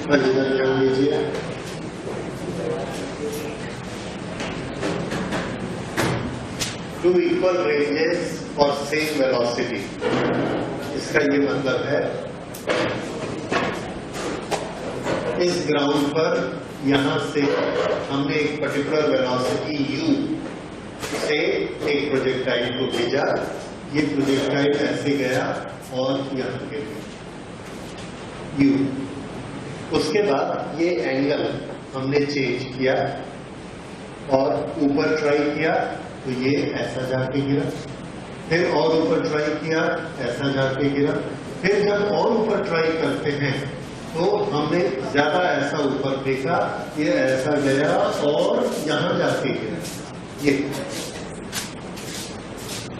ध्यान दीजिए। Two equal ranges और सेम वेलोसिटी, इसका ये मतलब है इस ग्राउंड पर यहां से हमने एक पर्टिकुलर वेलोसिटी u से एक प्रोजेक्टाइल को भेजा। ये प्रोजेक्टाइल ऐसे गया और यहां गिर गया u। उसके बाद ये एंगल हमने चेंज किया और ऊपर ट्राई किया तो ये ऐसा जाके गिरा, फिर और ऊपर ट्राई किया ऐसा जाके गिरा, फिर जब और ऊपर ट्राई करते हैं तो हमने ज्यादा ऐसा ऊपर फेंका, ये ऐसा गया और यहां जाके गिरा। ये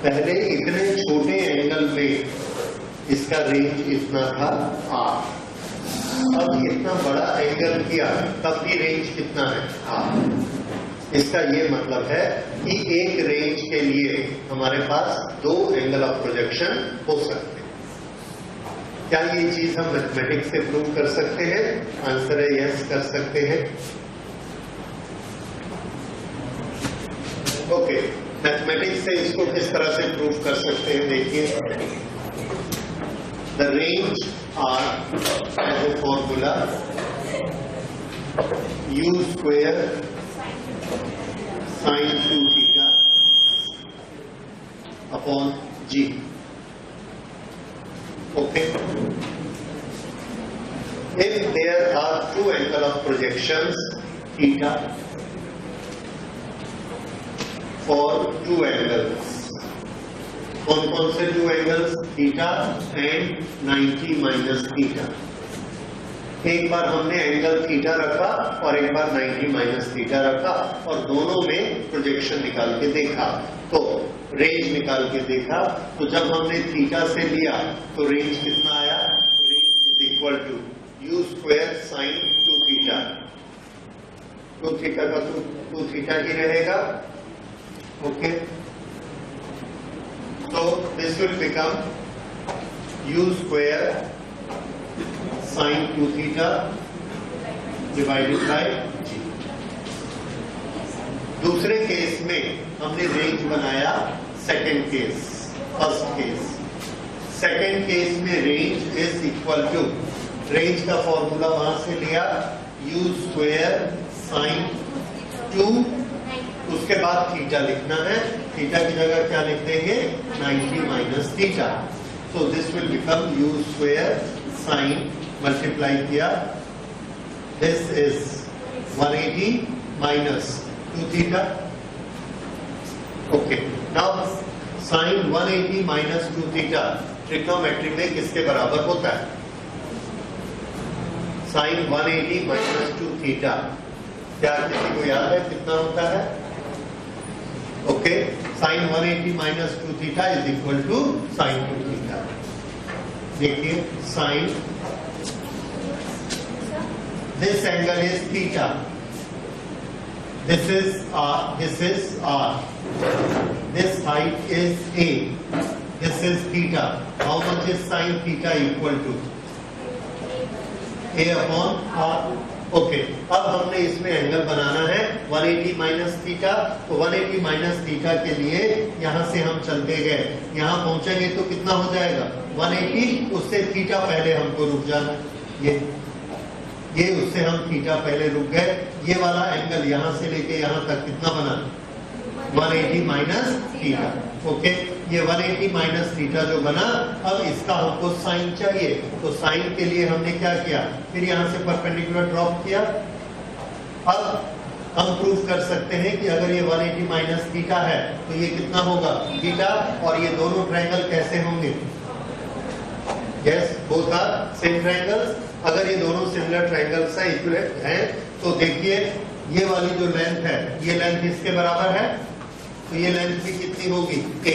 पहले इतने छोटे एंगल में इसका रेंज इतना था r, अब इतना बड़ा एंगल किया तब भी रेंज कितना है r। इसका ये मतलब है कि एक रेंज के लिए हमारे पास दो एंगल ऑफ प्रोजेक्शन हो सकते हैं। क्या ये चीज हम मैथमेटिक्स से प्रूव कर सकते हैं? आंसर है यस, कर सकते हैं। ओके, मैथमेटिक्स से इसको किस तरह से प्रूव कर सकते हैं? देखिए, the range R as a formula u square sin 2 theta upon g. Okay. If there are two angle of projections theta for two angles, कौन से two angles? Theta and 90 minus theta. एक बार हमने angle theta रखा और एक बार 90 minus theta रखा और दोनों में प्रोजेक्शन निकाल के देखा, तो रेंज निकाल के देखा। तो जब हमने थीटा से लिया तो रेंज कितना आया? Range is equal to u square sine 2 theta. 2 theta का 2 थीटा ही रहेगा। ओके, तो this will become u square sin 2 theta divided by g। दूसरे केस में हमने रेंज बनाया second case, first case. Second case में range is equal to, range का फॉर्मूला वहां से लिया u स्क्वायर साइन 2, उसके बाद थीटा लिखना है, थीटा की जगह क्या लिख देंगे? 90 माइनस थीटा। तो this will become u square sine multiply किया, this is 180 minus 2 theta. Okay, now sine 180 minus 2 theta trigonometry में किसके बराबर होता है? साइन 180 माइनस 2 थीटा, क्या किसी को याद है कितना होता है? Okay, sine 180 minus 2 theta is equal to sine 2 theta. देखिए, sine, this angle is theta, this is r, this height is a, this is theta। How much is sin theta equal to? a upon r। Okay, अब हमने इसमें angle बनाना है 180 minus theta. तो 180 minus theta के लिए यहां से हम चलते गए, यहां पहुंचेंगे तो कितना हो जाएगा? 180, उससे थीटा पहले हमको रुक जाना। ये उससे हम थीटा पहले रुक गए। ये वाला एंगल यहां से लेके यहां तक कितना बना? 180 माइनस थीटा। ओके, ये 180 माइनस थीटा जो बना, अब इसका हमको साइन चाहिए, तो साइन के लिए हमने क्या किया? फिर यहां से परपेंडिकुलर ड्रॉप किया। अब हम प्रूव कर सकते हैं कि अगर ये 180 माइनस थीटा है तो ये कितना होगा? थीटा। और ये दोनों ट्रायंगल कैसे होंगे? Yes, both are same triangles. अगर ये दोनों सिमिलर ट्रायंगल्स हैं, इक्विवेलेंट हैं, तो देखिए ये वाली जो लेंथ है, ये लेंथ इसके बराबर है, तो ये लेंथ भी कितनी होगी? a।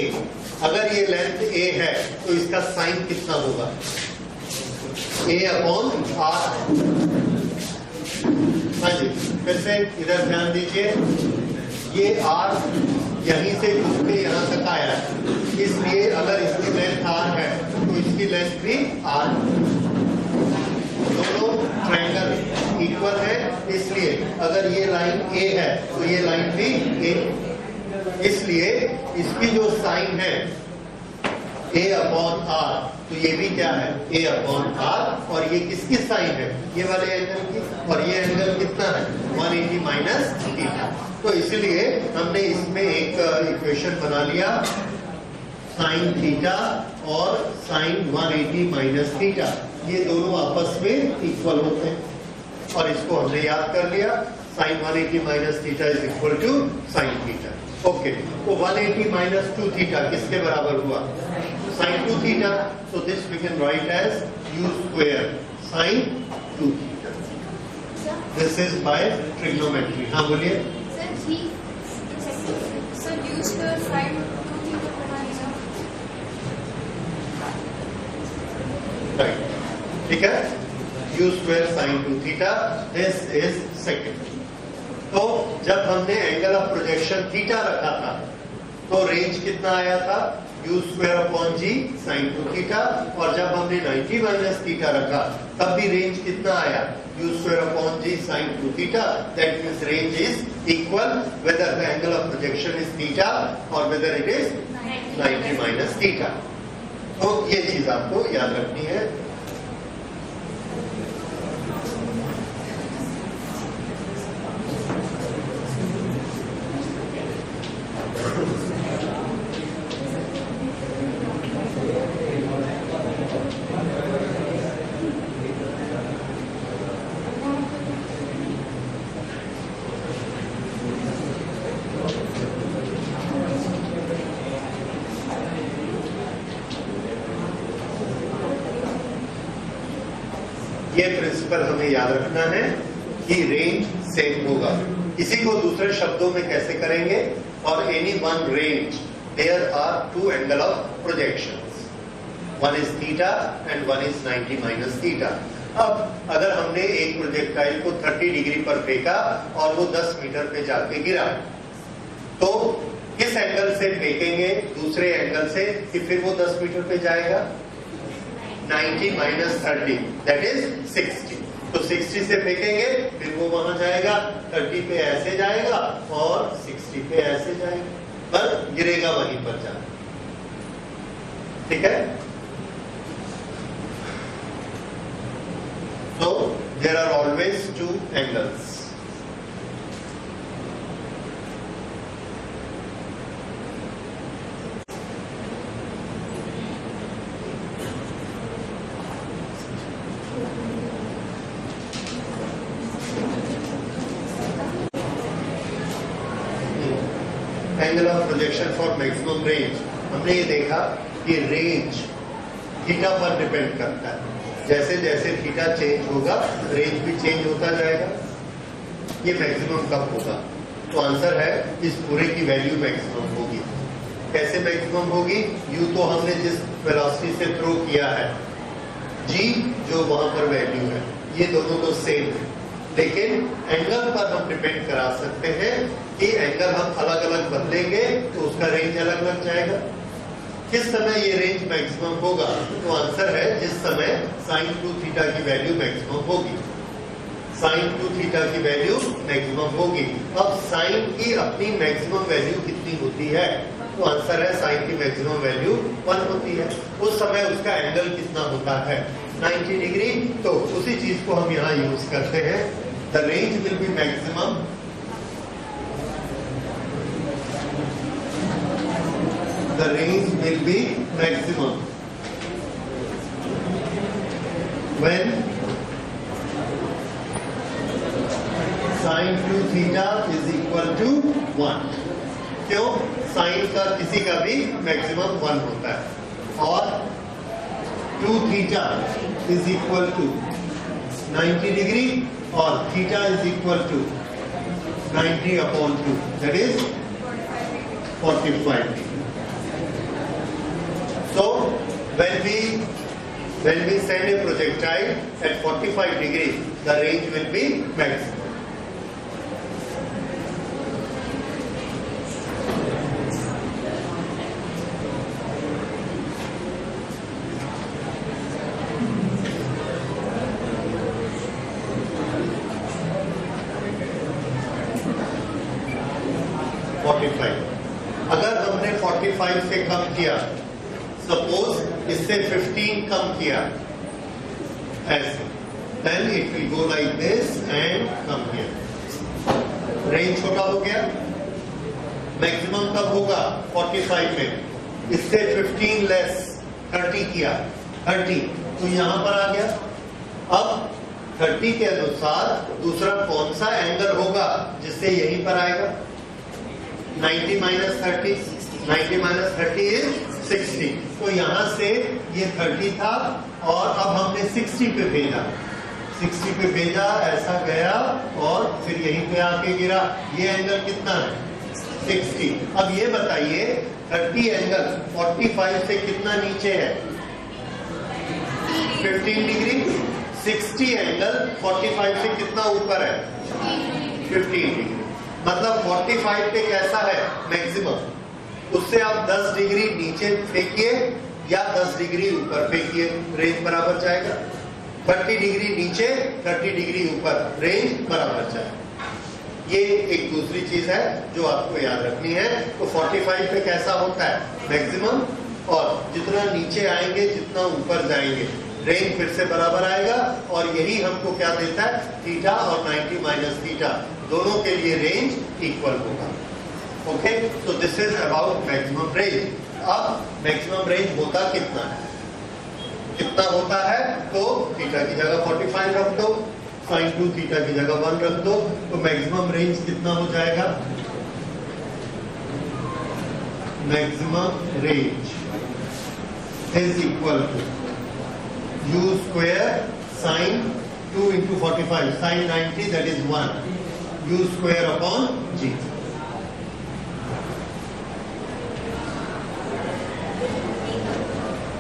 अगर ये लेंथ a है तो इसका साइन कितना होगा? a upon r। हाँ जी, फिर से इधर ध्यान दीजिए, ये r यहीं से घूम के यहाँ तक आया है, इसलिए अगर इसकी लेंथ r है तो इसकी लेंथ भी r। दोनों ट्रायंगल इक्वल है, इसलिए अगर ये लाइन ए है तो ये लाइन भी ए, इसलिए इसकी जो साइन है a अपॉन आर, तो ये भी क्या है a अपॉन आर, और ये किसकी साइन है, ये वाले एंगल की, और ये एंगल कितना है 180 माइनस थीटा। तो इसलिए हमने इसमें एक इक्वेशन बना लिया, साइन थीटा और साइन 180 माइनस थीटा, ये दोनों आपस में इक्वल होते हैं, और इसको हमने याद कर लिया, sine 180 minus theta is equal to sine theta. Okay, तो 180 माइनस 2 थीटा किसके बराबर हुआ, sine 2 theta, so this we can write as u square sine 2 theta. This is by trigonometry. हाँ बोलिए sir, u square sine 2 theta बनाएगा, right, ठीक है, u square sine 2 theta, this is second. तो जब हमने एंगल ऑफ प्रोजेक्शन थीटा रखा था तो रेंज कितना आया था, u square upon g sine 2 theta, और जब हमने 90 माइनस थीटा रखा तब भी रेंज कितना आया, u square upon g sine 2 theta, that means range is equal whether the angle of projection is theta और whether it is 90 minus theta. तो ये चीज आपको याद रखनी है। ये प्रिंसिपल हमें याद रखना है कि रेंज सेम होगा। इसी को दूसरे शब्दों में कैसे करेंगे, और any one range there are two angle of projections, one is theta and one is 90 minus theta. अब अगर हमने एक प्रोजेक्टाइल को 30 डिग्री पर फेंका और वो 10 मीटर पे जाके गिरा, तो किस एंगल से फेंकेंगे, दूसरे एंगल से, कि फिर वो 10 मीटर पे जाएगा, 90 माइनस 30 दैट इज 60। तो 60 से फेंकेंगे, फिर वो वहां जाएगा, 30 पे ऐसे जाएगा और 60 पे ऐसे जाएगा, पर गिरेगा वहीं पर जाकर, ठीक है। So there are always two angles. Angle of projection for maximum range, हमने ये देखा कि रेंज थीटा पर डिपेंड करता है, जैसे जैसे थीटा चेंज होगा रेंज भी चेंज होता जाएगा। ये मैक्सिमम कब होगा, तो आंसर है इस पूरे की वैल्यू मैक्सिमम होगी। कैसे मैक्सिमम होगी, यू तो हमने जिस वेलोसिटी से थ्रो किया है, जी जो वहां पर वैल्यू है, ये दोनों तो सेम है, लेकिन एंगल पर हम डिपेंड करा सकते हैं कि एंगल हम अलग अलग बदलेंगे तो उसका रेंज अलग लग जाएगा। किस समय ये रेंज मैक्सिमम होगा, तो आंसर है जिस समय साइन 2 थीटा की वैल्यू मैक्सिमम होगी, साइन 2 थीटा की वैल्यू मैक्सिमम होगी। अब साइन की अपनी मैक्सिमम वैल्यू कितनी होती है, तो आंसर है साइन की मैक्सिमम वैल्यू 1 होती है। उस समय उसका एंगल कितना होता है, 90 डिग्री। तो उसी चीज को हम यहाँ यूज करते हैं, the range will be maximum the range will be maximum when sin 2 theta is equal to 1। क्यों, साइन का किसी का भी मैक्सिमम 1 होता है, और 2 theta is equal to 90 degree और theta is equal to 90 upon 2 that is 45 degree. So when we send a projectile at 45 degrees, the range will be maximum. 45। अगर हमने 45 से कम किया, सपोज इससे 15 कम किया ऐसे, then it will go like this and come here. Range छोटा हो गया, मैक्सिमम कब होगा 45 में, इससे 15 लेस 30 किया, 30 तो यहां पर आ गया। अब 30 के अनुसार दूसरा कौन सा एंगल होगा जिससे यहीं पर आएगा, 90 माइनस 30, 90 माइनस 30 इज 60, तो यहां से ये 30 था और अब हमने 60 पे भेजा, 60 पे भेजा, ऐसा गया और फिर यहीं पे आके गिरा। ये एंगल कितना है 60। अब ये बताइए 30 एंगल 45 से कितना नीचे है 15 डिग्री, 60 एंगल 45 से कितना ऊपर है 15 डिग्री, मतलब 45 पे कैसा है मैक्सिमम, उससे आप 10 डिग्री नीचे फेंकिए या 10 डिग्री ऊपर फेंकिए, रेंज बराबर जाएगा। 30 डिग्री नीचे 30 डिग्री ऊपर, रेंज बराबर जाएगा। ये एक दूसरी चीज है जो आपको याद रखनी है। तो 45 पे कैसा होता है मैक्सिमम, और जितना नीचे आएंगे जितना ऊपर जाएंगे रेंज फिर से बराबर आएगा, और यही हमको क्या देता है थीटा और 90 माइनस थीटा दोनों के लिए रेंज इक्वल होगा। ओके, तो this is about maximum range. अब मैक्सिमम रेंज होता कितना है, कितना होता है, तो थीटा की जगह 45 रख दो, sin 2 थीटा की जगह 1 रख दो, तो मैक्सिमम रेंज कितना हो जाएगा, maximum range is equal to u square sin 2 into 45 sin 90 that is 1 u square upon g।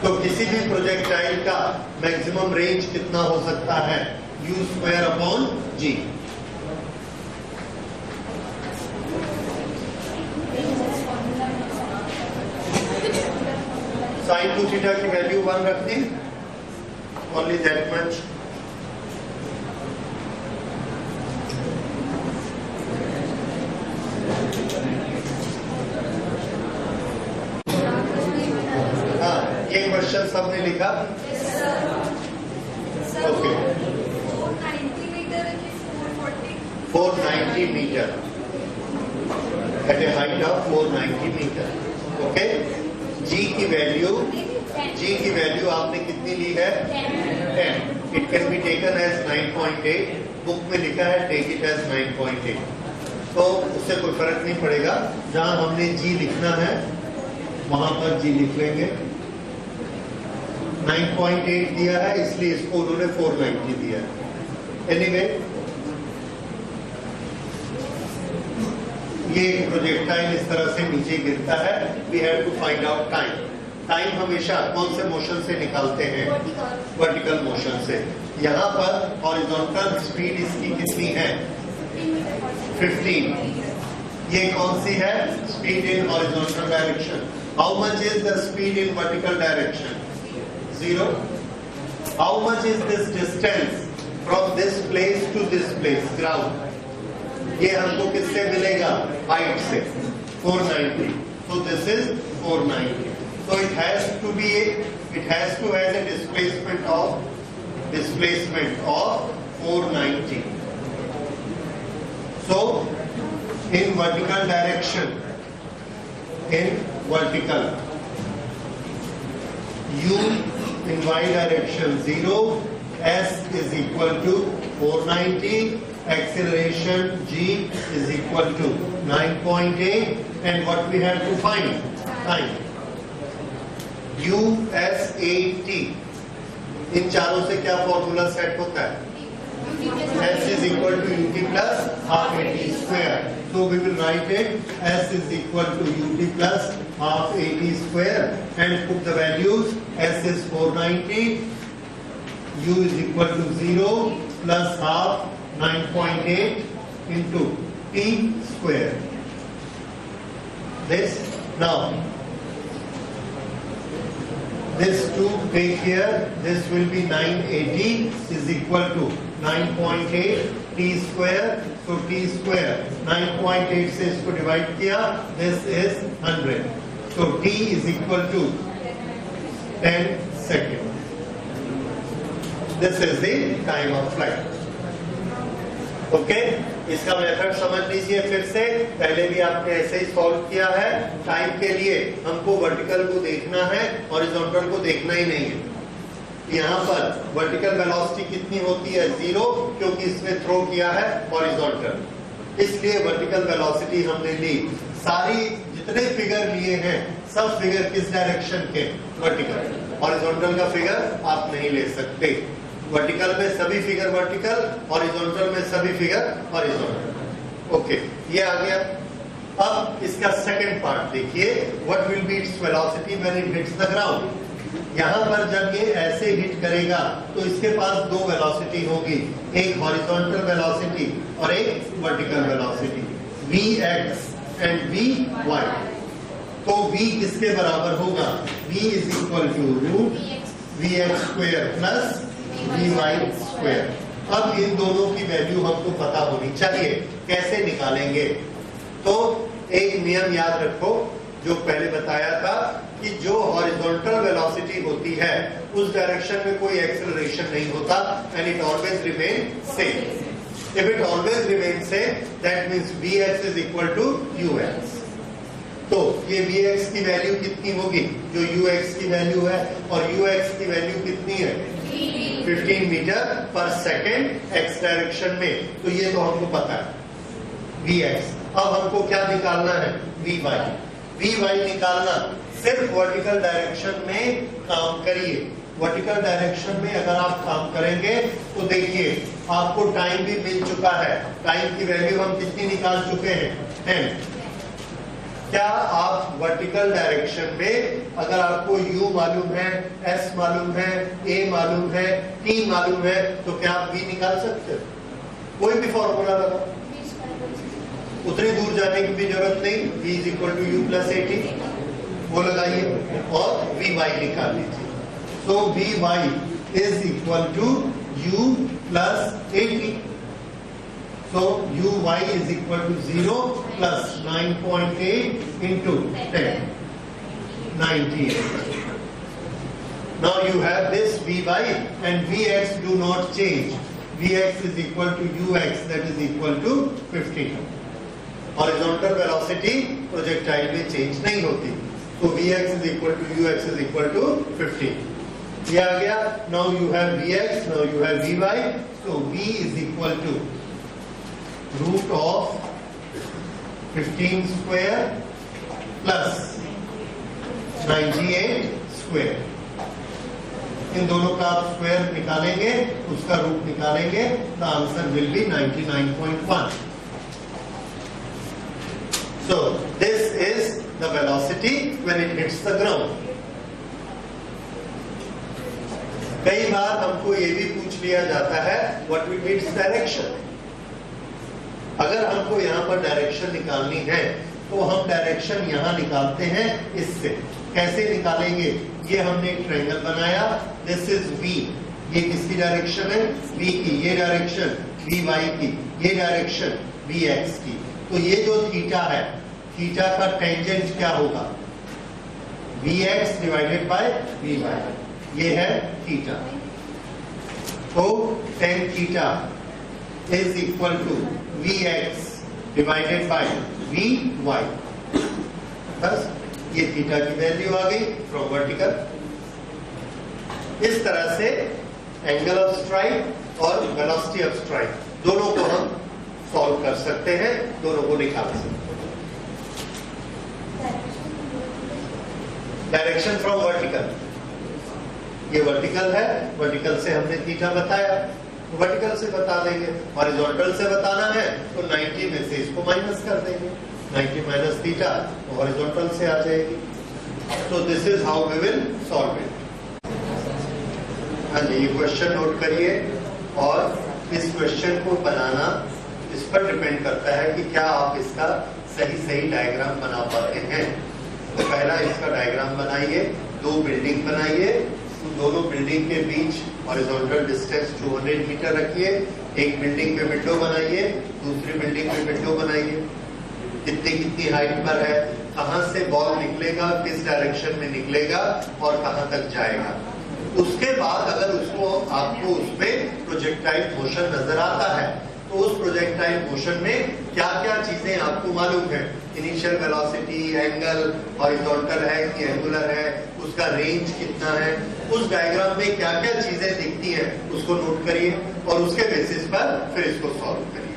तो किसी भी प्रोजेक्टाइल का मैक्सिमम रेंज कितना हो सकता है u square upon g। sin 2 theta की वैल्यू 1 रख दी, only that much। हाँ, ये क्वेश्चन सबने लिखा, okay. 490 metre at a height of 490 metre, okay. G की वैल्यू आपने कितनी ली है 10। It can be taken as 9.8, book में लिखा है टेक इट एज 9.8, तो उससे कोई फर्क नहीं पड़ेगा। जहां हमने जी लिखना है वहां पर जी लिख लेंगे। 9.8 दिया है इसलिए इसको उन्होंने 490 दिया है। एनीवे, ये प्रोजेक्टाइल इस तरह से नीचे गिरता है। We have to find out time. Time हमेशा कौन से मोशन से निकालते हैं, वर्टिकल मोशन से। यहाँ पर हॉरिजॉन्टल स्पीड इसकी कितनी है 15। ये कौन सी है speed in horizontal direction. How much is the speed in vertical direction 0। How much is this distance from this place to this place ground. ये हमको किससे मिलेगा हाइट से 490, so this is 490, so it has to have a displacement of 490. So in vertical direction, u in y direction 0, s is equal to 490, acceleration g is equal to 9.8, and what we have to find time u s a t। इन चारों से क्या formula set होता है s is equal to ut plus half at square, so we will write it s is equal to ut plus half at square and put the values। s is 490, u is equal to 0 plus half 9.8 into t square. This now this 2 take here, this will be 980 is equal to 9.8 t square, तो t square 9.8 से इसको divide किया, this is 100, तो t is equal to 10 second. This is the time of flight. Okay, इसका method समझ लीजिए फिर से, पहले भी आपने ऐसे ही सॉल्व किया है। टाइम के लिए हमको वर्टिकल को देखना है, हॉरिजॉन्टल को देखना ही नहीं है। यहाँ पर वर्टिकल वेलोसिटी कितनी होती है, 0, क्योंकि इसमें थ्रो किया है हॉरिजॉन्टल, इसलिए वर्टिकल वेलोसिटी हमने ली। सारी जितने फिगर लिए हैं सब फिगर किस डायरेक्शन के, वर्टिकल। हॉरिजॉन्टल का फिगर आप नहीं ले सकते। वर्टिकल में सभी फिगर वर्टिकल, हॉरिजॉन्टल में सभी फिगर हॉरिजॉन्टल। ओके, ये आ गया। अब इसका सेकंड पार्ट देखिए, what will be its velocity when it hits the ground. यहाँ पर जब ये ऐसे हिट करेगा तो इसके पास दो वेलोसिटी होगी, एक हॉरिजॉन्टल वेलोसिटी और एक vertical velocity, Vx and Vy। तो V किसके बराबर होगा, V is equal to root Vx square plus Vy square. अब इन दोनों की वैल्यू हमको पता होनी चाहिए, कैसे निकालेंगे। तो एक नियम याद रखो जो पहले बताया था कि जो हॉरिजॉन्टल वेलोसिटी होती है उस डायरेक्शन में कोई एक्सेलरेशन नहीं होता, and it always remain same. If it always remain same that means Vx is equal to Ux। तो ये Vx की वैल्यू कितनी होगी, जो Ux की वैल्यू है, और Ux की वैल्यू कितनी है, 15 मीटर पर सेकेंड एक्स डायरेक्शन में। तो ये तो हमको पता है Vx। अब हमको क्या निकालना है, Vy निकालना। सिर्फ वर्टिकल डायरेक्शन में काम करिए। वर्टिकल डायरेक्शन में अगर आप काम करेंगे तो देखिए आपको टाइम भी मिल चुका है। टाइम की वैल्यू हम कितनी निकाल चुके हैं, 10। क्या आप वर्टिकल डायरेक्शन में अगर आपको u मालूम है, s मालूम है, a मालूम है, t मालूम है, तो क्या आप v निकाल सकते हो? कोई भी फॉर्मूला लगा, उतनी दूर जाने की भी जरूरत नहीं। v is equal to u plus 80 वो लगाइए और Vy निकाल लीजिए। तो Vy is equal to u plus 80। So Uy is equal to 0 plus 9.8 into 10, 98. Now you have this Vy and Vx do not change. Vx is equal to Ux, that is equal to 15. Horizontal velocity projectile में change नहीं होती, तो Vx is equal to Ux is equal to 15. ये आ गया। Now you have Vx, now you have Vy, so V is equal to root of 15 square plus 98 square। इन दोनों का आप square निकालेंगे, उसका रूट निकालेंगे, the answer will be 99.1। So this is the velocity when it hits the ground। कई बार हमको ये भी पूछ लिया जाता है what will be its direction। अगर हमको यहाँ पर डायरेक्शन निकालनी है तो हम डायरेक्शन यहाँ निकालते हैं इससे। कैसे निकालेंगे, ये हमने एक ट्रायंगल बनाया, दिस इज V, ये किसकी डायरेक्शन है, V की, ये डायरेक्शन Vy की, ये डायरेक्शन Vx की। तो ये जो थीटा है, थीटा का टेंजेंट क्या होगा, Vx डिवाइडेड बाय Vy, ये है थीटा। तो tan theta is equal to Vx divided by Vy। बस ये थीटा की वैल्यू आ गई फ्रॉम वर्टिकल। इस तरह से एंगल ऑफ स्ट्राइक और वेलोसिटी ऑफ स्ट्राइक दोनों को हम सॉल्व कर सकते हैं, दोनों को निकाल सकते हैं। डायरेक्शन फ्रॉम वर्टिकल, ये वर्टिकल है, वर्टिकल से हमने थीटा बताया, वर्टिकल से बता देंगे। हॉरिजॉन्टल से बताना है तो 90 में से इसको माइनस कर देंगे, 90 माइनस थीटा तो हॉरिजॉन्टल से आ जाएगी। तो this is how we will solve it. हाँ जी, ये क्वेश्चन नोट करिए, और इस क्वेश्चन को बनाना इस पर डिपेंड करता है कि क्या आप इसका सही डायग्राम बना पाते हैं। तो पहला इसका डायग्राम बनाइए, दो बिल्डिंग बनाइए, तो दोनों बिल्डिंग के बीच हॉरिजॉन्टल डिस्टेंस 200 मीटर रखिए। एक बिल्डिंग पे विंडो बनाइए, दूसरी बिल्डिंग पे विंडो बनाइए। कितनी हाइट पर है, कहां से बॉल निकलेगा, किस डायरेक्शन में निकलेगा और कहां तक जाएगा। उसके बाद अगर उसको आपको उसमें प्रोजेक्टाइल मोशन नजर आता है तो उस प्रोजेक्टाइल मोशन में क्या क्या चीजें आपको मालूम है, इनिशियल वेलोसिटी, एंगल, हॉरिजॉन्टल है कि एंगुलर है, उसका रेंज कितना है, उस डायग्राम में क्या क्या चीजें दिखती हैं उसको नोट करिए और उसके बेसिस पर फिर इसको सॉल्व करिए।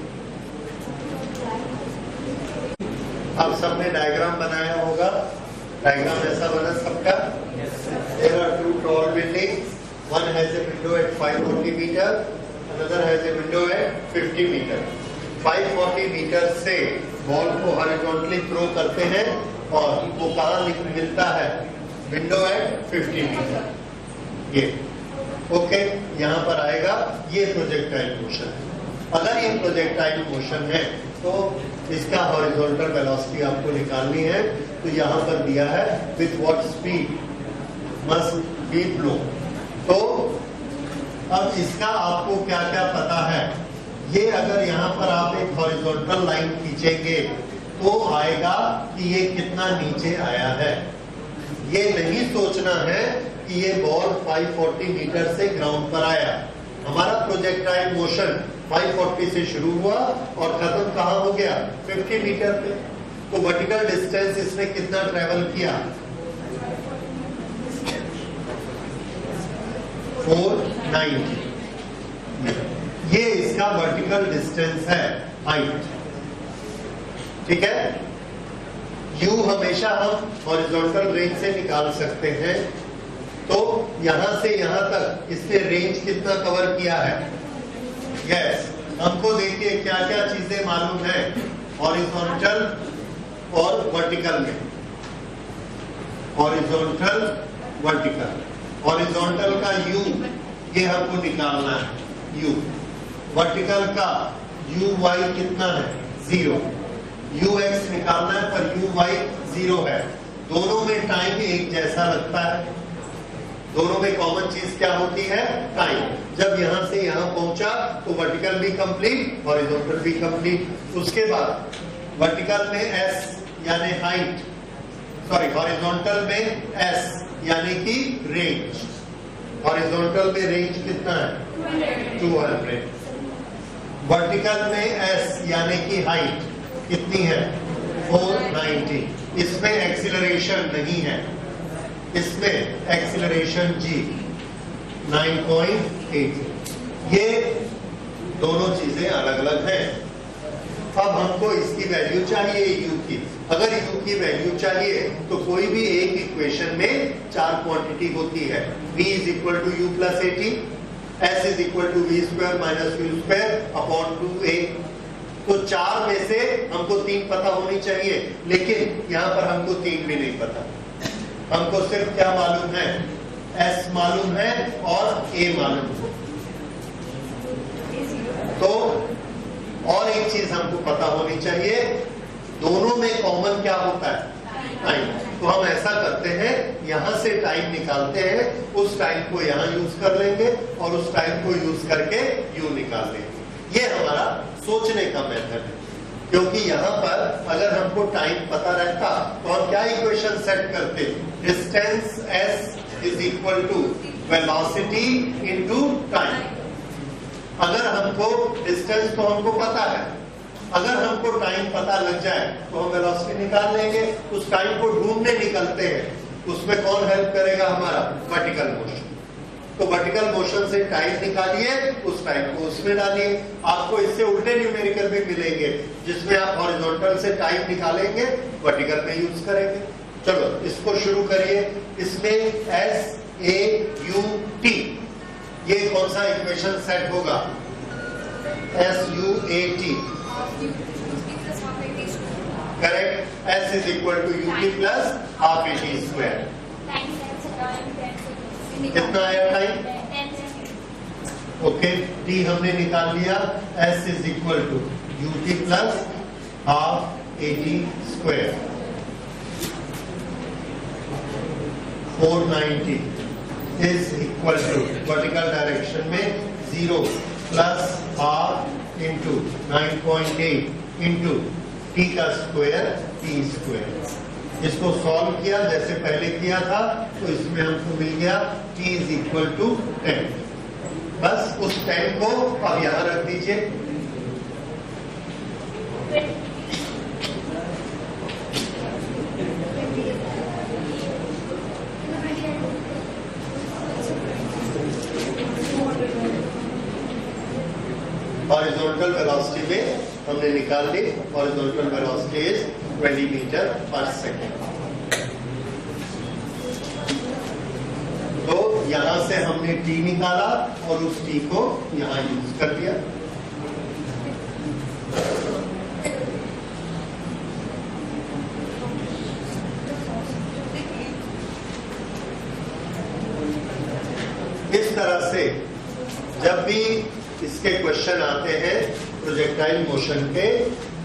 अब सबने डायग्राम बनाया होगा, डायग्राम ऐसा बना सबका। There are two tall buildings. One has a window at 540 meter, another has a window at 50 meter. 540 metre से बॉल को हॉरिजॉन्टली थ्रो करते हैं और वो कहाँ मिलता है, विंडो एट 50 मीटर। ये ओके, यहाँ पर आएगा ये प्रोजेक्टाइल मोशन है। अगर ये प्रोजेक्टाइल मोशन है तो इसका हॉरिजॉन्टल वेलोसिटी आपको निकालनी है। तो यहाँ पर दिया है with what speed must be flow. तो अब इसका आपको क्या क्या पता है, ये अगर यहाँ पर आप एक हॉरिजॉन्टल लाइन खींचेंगे तो आएगा कि ये कितना नीचे आया है। ये नहीं सोचना है कि ये बॉल 540 मीटर से ग्राउंड पर आया। हमारा प्रोजेक्टाइल मोशन 540 से शुरू हुआ और खत्म कहां हो गया, 50 मीटर पे। तो वर्टिकल डिस्टेंस इसने कितना ट्रेवल किया, 490। ये इसका वर्टिकल डिस्टेंस है, हाइट। ठीक है, यू हमेशा हम हॉरिजॉन्टल रेंज से निकाल सकते हैं। तो यहां से यहां तक इसने रेंज कितना कवर किया है। यस, हमको देखिए क्या क्या चीजें मालूम है हॉरिजॉन्टल और वर्टिकल में। Horizontal, vertical. हॉरिजॉन्टल का यू ये हमको निकालना है, यू। वर्टिकल का यू वाई कितना है, 0। यू एक्स निकालना है पर यू वाई 0 है। दोनों में टाइम एक जैसा लगता है, दोनों में कॉमन चीज क्या होती है, टाइम। जब यहां से यहां पहुंचा तो वर्टिकल भी कंप्लीट, हॉरिजॉन्टल भी कंप्लीट। उसके बाद वर्टिकल में एस यानी हाइट, सॉरी हॉरिजॉन्टल में एस यानी कि रेंज। हॉरिजॉन्टल में रेंज कितना है, 200। वर्टिकल में एस यानी कि हाइट कितनी है, 490। इसमें एक्सीलरेशन नहीं है, इसमें एक्सीलरेशन जी 9.8। ये दोनों चीजें अलग अलग हैं। अब हमको इसकी वैल्यू चाहिए यू की। अगर यू की वैल्यू चाहिए तो कोई भी एक इक्वेशन में 4 क्वांटिटी होती है, v is equal to u plus 80, s is equal to v square minus u square upon 2a। तो 4 में से हमको 3 पता होनी चाहिए, लेकिन यहाँ पर हमको 3 भी नहीं पता। हमको सिर्फ क्या मालूम है, S मालूम है और A मालूम है। तो और एक चीज हमको पता होनी चाहिए, दोनों में कॉमन क्या होता है, टाइम। तो हम ऐसा करते हैं, यहां से टाइम निकालते हैं, उस टाइम को यहां यूज कर लेंगे और उस टाइम को यूज करके यू निकाल लेंगे। ये हमारा सोचने का मेथड है। क्योंकि यहाँ पर अगर हमको टाइम पता रहता तो हम क्या इक्वेशन सेट करते, distance s is equal to velocity into time. अगर हमको डिस्टेंस तो हमको पता है, अगर हमको टाइम पता लग जाए तो हम वेलोसिटी निकाल लेंगे। उस टाइम को ढूंढने निकलते हैं, उसमें कौन हेल्प करेगा, हमारा वर्टिकल मोशन। तो वर्टिकल मोशन से टाइम निकालिए, उस टाइम को उसमें डालिए। आपको इससे उल्टे न्यूमेरिकल भी मिलेंगे जिसमें आप हॉरिजॉन्टल से टाइम निकालेंगे, वर्टिकल में यूज करेंगे। चलो इसको शुरू करिए। इसमें एस ए यू टी, ये कौन सा इक्वेशन सेट होगा, s u a t, correct. S is equal to u t plus half a t square. कितना आया टाइम, ओके। टी हमने निकाल लिया, s is equal to u t plus half a t square, 490। Is equal to vertical direction में 0 plus half into 9.8 into t का square t square. इसको solve किया जैसे पहले किया था तो इसमें हमको मिल गया टी इज इक्वल टू 10। बस उस 10 को अब यहां रख दीजिए। हॉरिजॉन्टल वेलोसिटी में हमने निकाल ली। हॉरिजॉन्टल वेलोसिटी इज 20 मीटर पर सेकेंड। तो यहां से हमने टी निकाला और उस टी को यहां यूज कर दिया। इस तरह से जब भी इसके क्वेश्चन आते हैं प्रोजेक्टाइल मोशन के,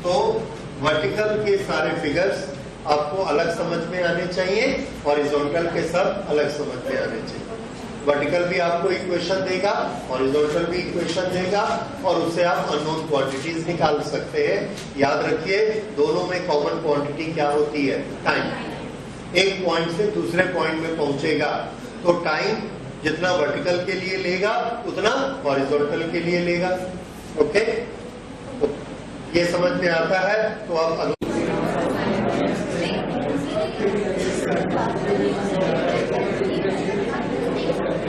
तो वर्टिकल के सारे फिगर्स आपको अलग समझ में आने चाहिए, हॉरिजॉन्टल के सब अलग समझ में आने चाहिए। वर्टिकल भी आपको इक्वेशन देगा, हॉरिजॉन्टल भी इक्वेशन देगा और उससे आप अननोन क्वांटिटीज निकाल सकते हैं। याद रखिए दोनों में कॉमन क्वांटिटी क्या होती है? टाइम। एक पॉइंट से दूसरे पॉइंट में पहुंचेगा तो टाइम जितना वर्टिकल के लिए लेगा उतना हॉरिजॉन्टल के लिए लेगा। ओके, ये समझ में आता है तो आप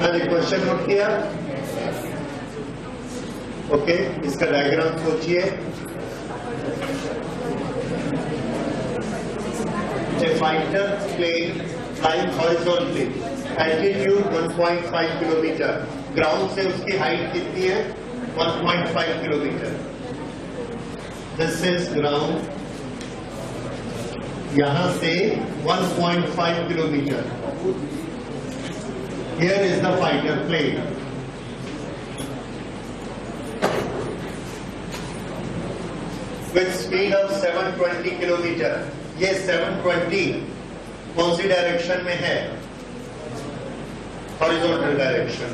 मैंने क्वेश्चन नोट किया। ओके, इसका डायग्राम सोचिए। A fighter plane flying horizontally, altitude 1.5 kilometre, ground से उसकी हाइट कितनी है? 1.5 किलोमीटर। दिस इज ग्राउंड, यहां से 1.5 kilometre. Here is the fighter plane. With speed of 720 kilometre. ये 720 कौन सी डायरेक्शन में है? Horizontal direction,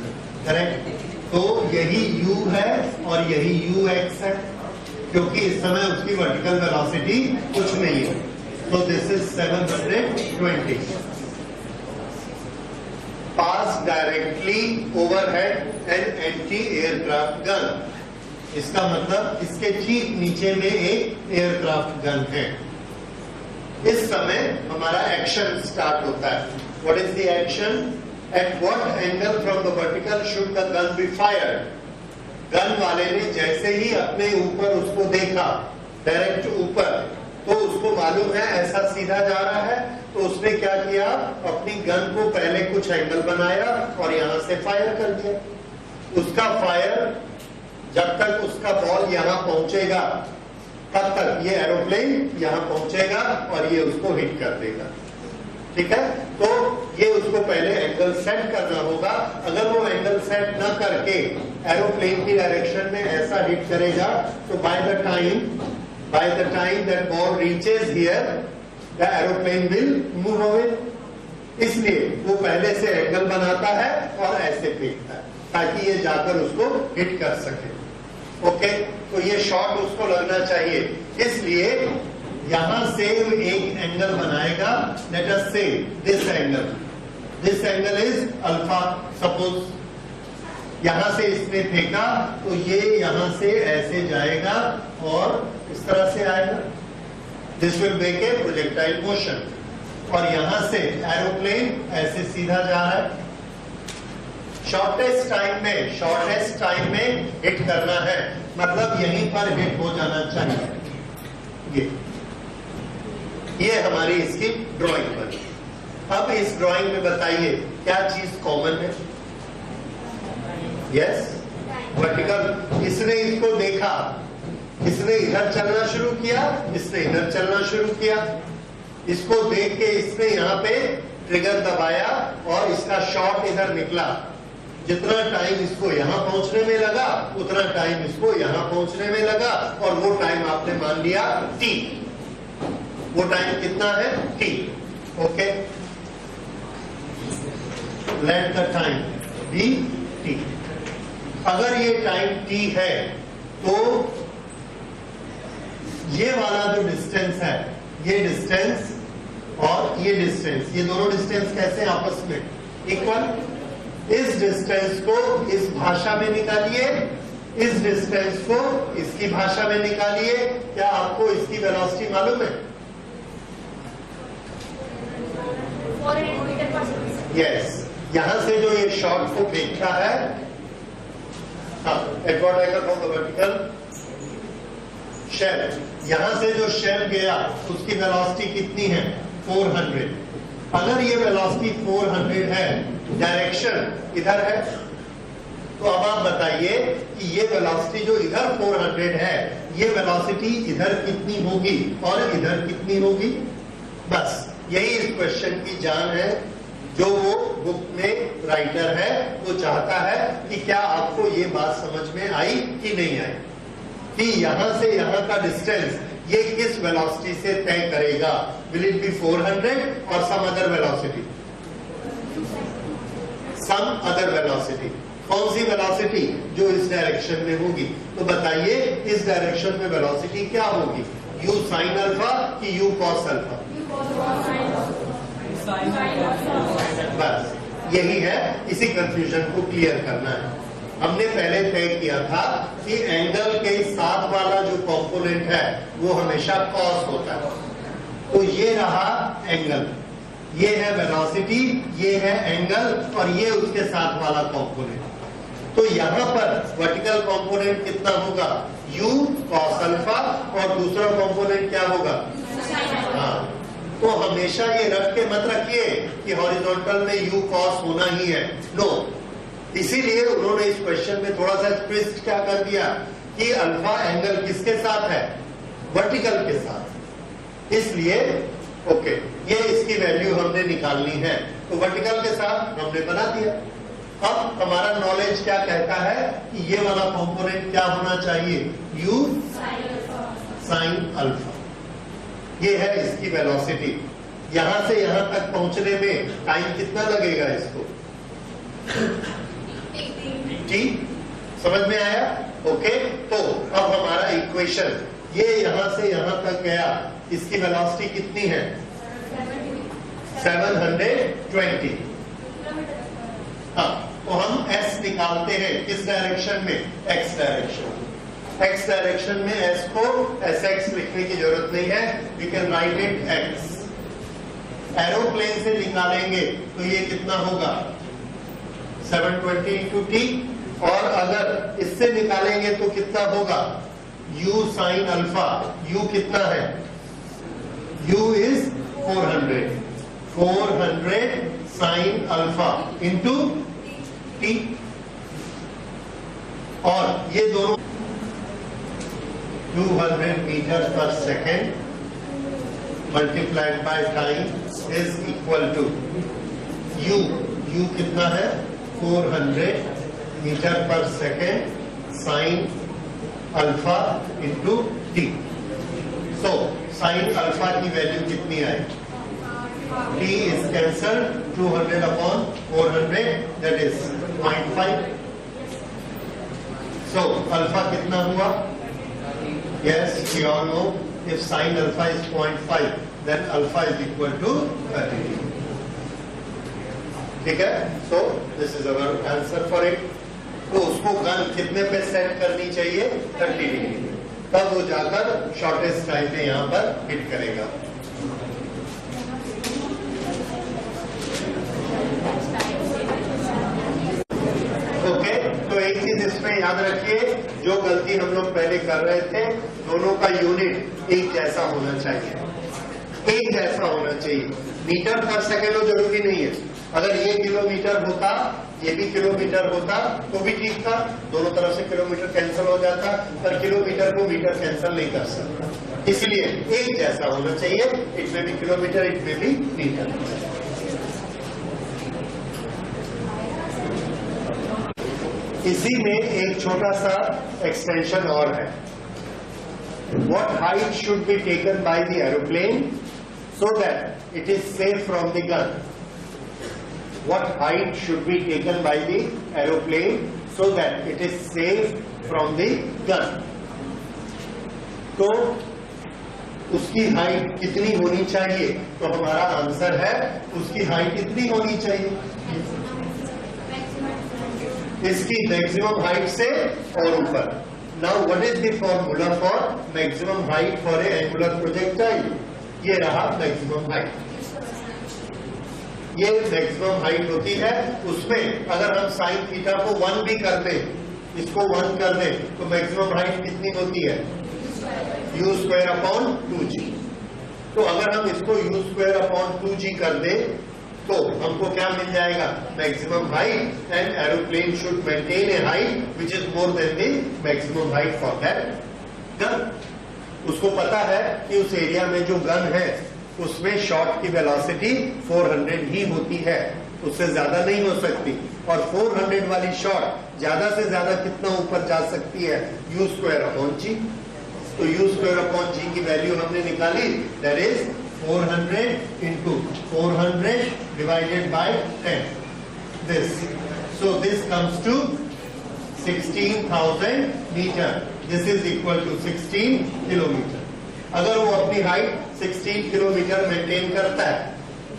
correct. तो यही u है और यही ux है, क्योंकि इस समय उसकी वर्टिकल वेलोसिटी कुछ नहीं है। तो this is 720 pass directly overhead an anti aircraft gun. इसका मतलब इसके ठीक नीचे में एक एयरक्राफ्ट गन है। इस समय हमारा एक्शन स्टार्ट होता है। What is the action? At what angle from the vertical should the gonna be fired? Gun वाले ने जैसे ही अपने ऊपर उसको देखा, डायरेक्ट ऊपर, तो उसको मालूम है ऐसा सीधा जा रहा है, तो उसने क्या किया? अपनी गन को पहले कुछ एंगल बनाया और यहां से फायर कर दिया। उसका फायर जब तक उसका बॉल यहां पहुंचेगा तब तक ये एरोप्लेन यहां पहुंचेगा और ये उसको हिट कर देगा। ठीक है, तो ये उसको पहले एंगल सेट करना होगा। अगर वो एंगल सेट न करके एरोप्लेन की डायरेक्शन में ऐसा हिट करेगा तो by the time that ball reaches here the aeroplane will move away. इसलिए वो पहले से एंगल बनाता है और ऐसे फेंकता है ताकि ये जाकर उसको हिट कर सके। ओके, तो ये शॉट उसको लगना चाहिए। इसलिए यहां से एक एंगल बनाएगा। लेट अस से this angle is alpha. Suppose यहां से इसने फेंका तो ये यहां से ऐसे जाएगा और इस तरह से आएगा। This will make a projectile motion. और यहां से एरोप्लेन ऐसे सीधा जा रहा है। शॉर्टेस्ट टाइम में हिट करना है, मतलब यहीं पर हिट हो जाना चाहिए। ये हमारी इसकी ड्राइंग बनी। अब इस ड्राइंग में बताइए क्या चीज कॉमन है? Yes, vertical. इसने इसको देखा, इसने इधर चलना शुरू किया, इसने इधर चलना शुरू किया। इसको देख के इसने यहाँ पे ट्रिगर दबाया और इसका शॉट इधर निकला। जितना टाइम इसको यहां पहुंचने में लगा उतना टाइम इसको यहां पहुंचने में लगा, और वो टाइम आपने मान लिया t। वो टाइम कितना है? t। Okay, let the time be t। अगर ये टाइम t है तो ये वाला जो डिस्टेंस है, ये डिस्टेंस और ये डिस्टेंस, ये दोनों डिस्टेंस कैसे आपस में इक्वल। इस डिस्टेंस को इस भाषा में निकालिए, इस डिस्टेंस को इसकी भाषा में निकालिए। क्या आपको इसकी वेलोसिटी मालूम है? 400 मीटर पर सेकंड। यस, यहां से जो ये शॉट को फेंकता है, वर्टिकल शेल, यहां से जो शेल गया उसकी वेलोसिटी कितनी है? 400। अगर ये वेलोसिटी 400 है, डायरेक्शन इधर है, तो अब आप बताइए कि ये वेलोसिटी जो इधर 400 है, ये वेलोसिटी इधर कितनी होगी और इधर कितनी होगी? बस यही इस क्वेश्चन की जान है जो वो बुक में राइटर है वो चाहता है कि क्या आपको ये बात समझ में आई कि नहीं आई, कि यहां से यहां का डिस्टेंस ये किस वेलोसिटी से तय करेगा। विल इट बी 400 और some other velocity? Some other velocity. कौन सी वेलोसिटी? जो इस डायरेक्शन में होगी। तो बताइए इस डायरेक्शन में वेलोसिटी क्या होगी? u sin अल्फा कि u cos अल्फा? बस यही है, इसी कंफ्यूजन को क्लियर करना है। हमने पहले तय किया था कि एंगल के साथ वाला जो कंपोनेंट है वो हमेशा cos होता है। तो ये रहा एंगल, ये है वेलोसिटी, ये है एंगल और ये उसके साथ वाला कंपोनेंट। तो यहां पर वर्टिकल कंपोनेंट कितना होगा? u cos अल्फा और दूसरा कंपोनेंट क्या होगा? हाँ, तो हमेशा ये रख के मत रखिए कि हॉरिजॉन्टल में u cos होना ही है। नो, इसीलिए उन्होंने इस क्वेश्चन में थोड़ा सा ट्विस्ट क्या कर दिया कि अल्फा एंगल किसके साथ है? वर्टिकल के साथ। इसलिए ओके, ये इसकी वैल्यू हमने निकालनी है, तो वर्टिकल के साथ हमने बना दिया। अब हमारा नॉलेज क्या कहता है कि ये वाला कंपोनेंट क्या होना चाहिए? u sin alpha. ये है इसकी वेलोसिटी। यहां से यहां तक पहुंचने में टाइम कितना लगेगा इसको? t। समझ में आया? ओके, तो अब हमारा इक्वेशन, ये यहां से यहां तक गया, इसकी वेलोसिटी कितनी है? 720। हाँ, तो हम s निकालते हैं किस डायरेक्शन में? x direction. x डायरेक्शन में s को sx लिखने की जरूरत नहीं है, we can write it x। Aeroplane से निकालेंगे तो ये कितना होगा? 720 इंटू t, और अगर इससे निकालेंगे तो कितना होगा? u sin alpha. u कितना है? u is 400 sin alpha into t, और ये दोनों 200 मीटर पर second multiplied by time is equal to u कितना है? 400 मीटर पर second sine alpha into t। So sine alpha की वैल्यू कितनी आई? t is cancelled, 200 upon 400, that is 0.5. So alpha कितना हुआ? Yes, we all know if sin alpha is 0.5, then alpha is equal to 30 degree. ठीक है? So this is our answer for it. तो उसको gun कितने पे सेट करनी चाहिए? 30 डिग्री। तब वो जाकर शॉर्टेस्ट टाइम में यहाँ पर हिट करेगा। ओके, तो एक चीज इसमें याद रखिए, जो गलती हम लोग पहले कर रहे थे, दोनों का यूनिट एक जैसा होना चाहिए। एक जैसा होना चाहिए। मीटर पर सेकेंड जरूरी नहीं है। अगर ये किलोमीटर होता, ये भी किलोमीटर होता तो भी ठीक था, दोनों तरफ से किलोमीटर कैंसिल हो जाता, पर किलोमीटर को मीटर कैंसिल नहीं कर सकता, इसलिए एक जैसा होना चाहिए। इट में भी किलोमीटर, इट में भी मीटर। इसी में एक छोटा सा एक्सटेंशन और है। What height should be taken by the aeroplane so that it is safe from the gun? what height should be taken by the aeroplane so that it is safe from the gun. तो उसकी height कितनी होनी चाहिए? तो हमारा answer है उसकी height कितनी होनी चाहिए? इसकी मैक्सिमम हाइट से और ऊपर. Now what is the formula for maximum height for a angular projectile? ये रहा मैक्सिमम हाइट. ये मैक्सिमम हाइट होती है. उसमें अगर हम साइन थीटा को 1 भी कर दें, इसको 1 कर दें, तो मैक्सिमम हाइट कितनी होती है? u square upon 2g. तो अगर हम इसको u स्क्वायर अपॉन 2g कर दें तो हमको क्या मिल जाएगा? Maximum height. And aeroplane should maintain A height which is more than the maximum height for that gun. उसको पता है कि उस एरिया में जो गन है उसमें शॉट की वेलोसिटी 400 ही होती है, उससे ज्यादा नहीं हो सकती. और 400 वाली शॉट ज्यादा से ज्यादा कितना ऊपर जा सकती है? u square upon g. तो u स्क्वायर अपॉन g की वैल्यू हमने निकाली, that is 400 into 400 divided by 10. This. So this comes to 16,000 meter. This is equal to 16 kilometer. अगर वो अपनी हाइट 16 किलोमीटर मेंटेन करता है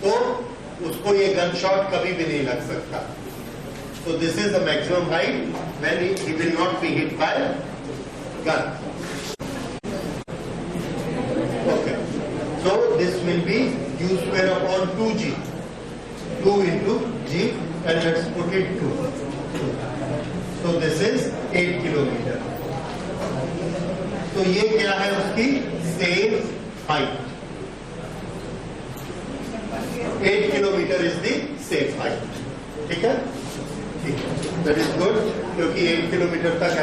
तो उसको ये गन शॉट कभी भी नहीं लग सकता. So this is the maximum height when he will not be hit by gun. Okay. So this will be u square upon 2g. 2 into g and let's put it 2. So this is 8 kilometer. तो ये क्या है उसकी safe height? 8 kilometre is the safe height. ठीक है, ठीक है, that is good, क्योंकि 8 किलोमीटर तक